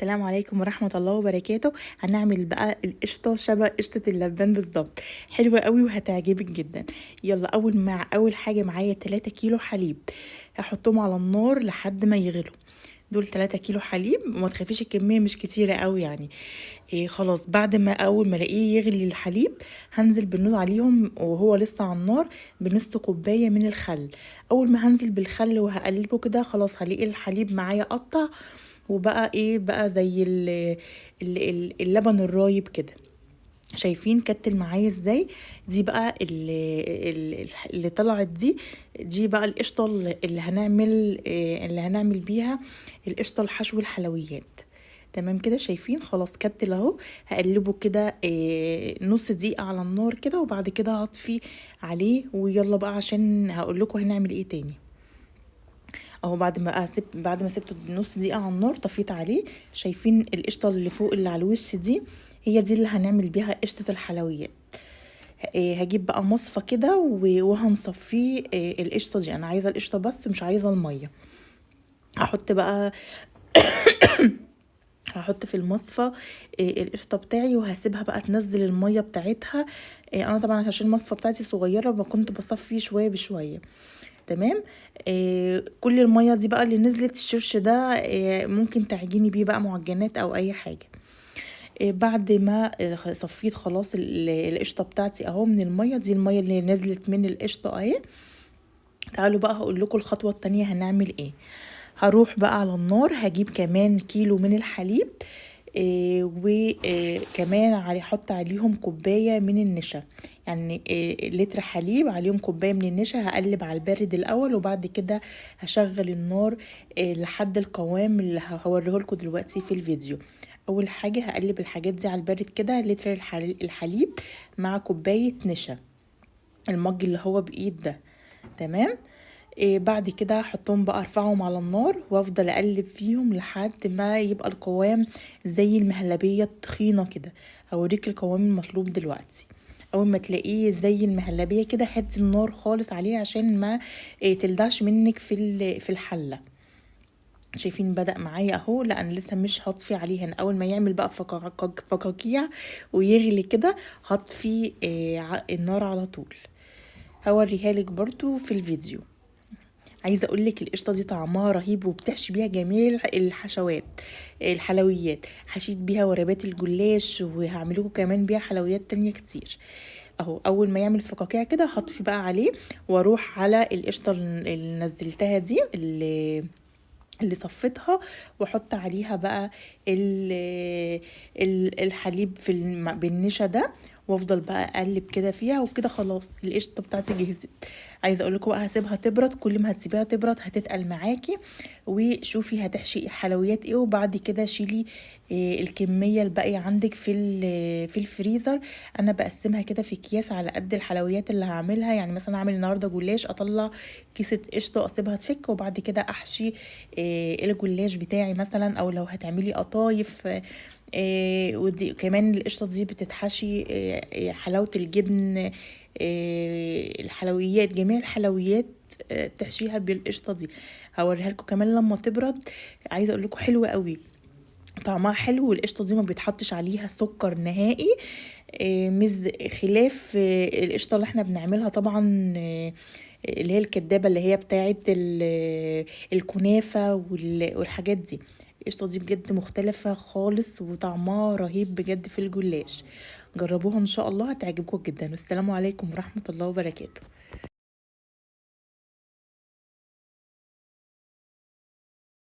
السلام عليكم ورحمة الله وبركاته. هنعمل بقى القشطة شبه قشطة اللبان بالظبط، حلوة قوي وهتعجبك جدا. يلا، أول حاجة معايا 3 كيلو حليب، هحطهم على النار لحد ما يغلوا. دول 3 كيلو حليب، وما تخافيش الكمية مش كتيرة قوي يعني. خلاص، بعد ما أول ما الاقيه يغلي الحليب، هنزل بالنور عليهم وهو لسه على النار بنص كوباية من الخل. أول ما هنزل بالخل وهقلبه كده، خلاص هلاقي الحليب معايا قطع، وبقى بقى زي اللبن الرايب كده. شايفين كتل معايا ازاي؟ دي بقى اللي طلعت دي بقى القشطه اللي هنعمل بيها القشطه الحشو الحلويات. تمام كده، شايفين؟ خلاص كتل اهو. هقلبه كده نص دقيقه على النار كده، وبعد كده هطفي عليه. ويلا بقى عشان هقول لكم هنعمل ايه تاني. اهو بعد ما سبته نص دقيقه على النار، طفيت عليه. شايفين القشطه اللي فوق اللي على الوش هي دي اللي هنعمل بيها قشطه الحلويات. هجيب بقى مصفى كده وهنصفيه. القشطه دي انا عايزه القشطه بس، مش عايزه الميه. هحط بقى هحط في المصفى القشطه بتاعي، وهسيبها بقى تنزل الميه بتاعتها. انا طبعا عشان المصفى بتاعتي صغيره، ما كنت بصفي شويه بشويه. تمام. كل الميه دي بقى اللي نزلت الشرش ده، ممكن تعجني بيه بقى معجنات او اي حاجه. بعد ما صفيت خلاص القشطه بتاعتي اهو من الميه دي، الميه اللي نزلت من القشطه اهي. تعالوا بقى هقول لكم الخطوه التانية هنعمل ايه. هروح بقى على النار، هجيب كمان كيلو من الحليب، وكمان هحط عليهم كوبايه من النشا. يعني لتر حليب عليهم كوبايه من النشا. هقلب على البارد الاول، وبعد كده هشغل النار لحد القوام اللي هوريه لكم دلوقتي في الفيديو. اول حاجه هقلب الحاجات دي على البارد كده، لتر الحليب مع كوبايه نشا، المج اللي هو بايد ده. تمام. بعد كده هحطهم بقى، ارفعهم على النار وافضل اقلب فيهم لحد ما يبقى القوام زي المهلبية التخينة كده. هوريك القوام المطلوب دلوقتي. اول ما تلاقيه زي المهلبية كده، هدي النار خالص عليه عشان ما تلدعش منك في الحلة. شايفين بدأ معايا اهو. لا، انا لسه مش هطفي عليه. هنا اول ما يعمل بقى فقاقيع ويغلي كده، هطفي النار على طول. هوريها لك برضو في الفيديو. عايزه اقول لك القشطه دي طعمها رهيب، وبتحشي بيها جميع الحلويات. حشيت بيها وربات الجلاش، وهعمل لكم كمان بيها حلويات تانية كتير. اهو اول ما يعمل فقاقيع كده، هطفي بقى عليه، واروح على القشطه اللي نزلتها دي، اللي صفتها، واحط عليها بقى الحليب بالنشا ده، وافضل بقى اقلب كده فيها. وكده خلاص القشطه بتاعتي جهزت. عايزه اقول لكم بقى، هسيبها تبرد. كل ما هتسيبيها تبرد هتتقل معاكي. وشوفي هتحشي حلويات ايه، وبعد كده شيلي الكميه الباقيه عندك في الفريزر. انا بقسمها كده في اكياس على قد الحلويات اللي هعملها. يعني مثلا اعمل النهارده جلاش، اطلع كيسه قشطه اسيبها تفك، وبعد كده احشي الجلاش بتاعي مثلا. او لو هتعملي قطايف، ودي كمان القشطه دي بتتحشي حلاوه الجبن، الحلويات، جميع الحلويات تحشيها بالقشطه دي. هوريها لكم كمان لما تبرد. عايزه اقول لكم حلوه قوي، طعمها حلو. والقشطه دي ما بيتحطش عليها سكر نهائي، مز خلاف القشطه اللي احنا بنعملها طبعا، اللي هي الكدابه، اللي هي بتاعه الكنافه والحاجات دي. القشطه دي بجد مختلفه خالص، وطعمها رهيب بجد في الجلاش. جربوها ان شاء الله هتعجبكم جدا. والسلام عليكم ورحمه الله وبركاته.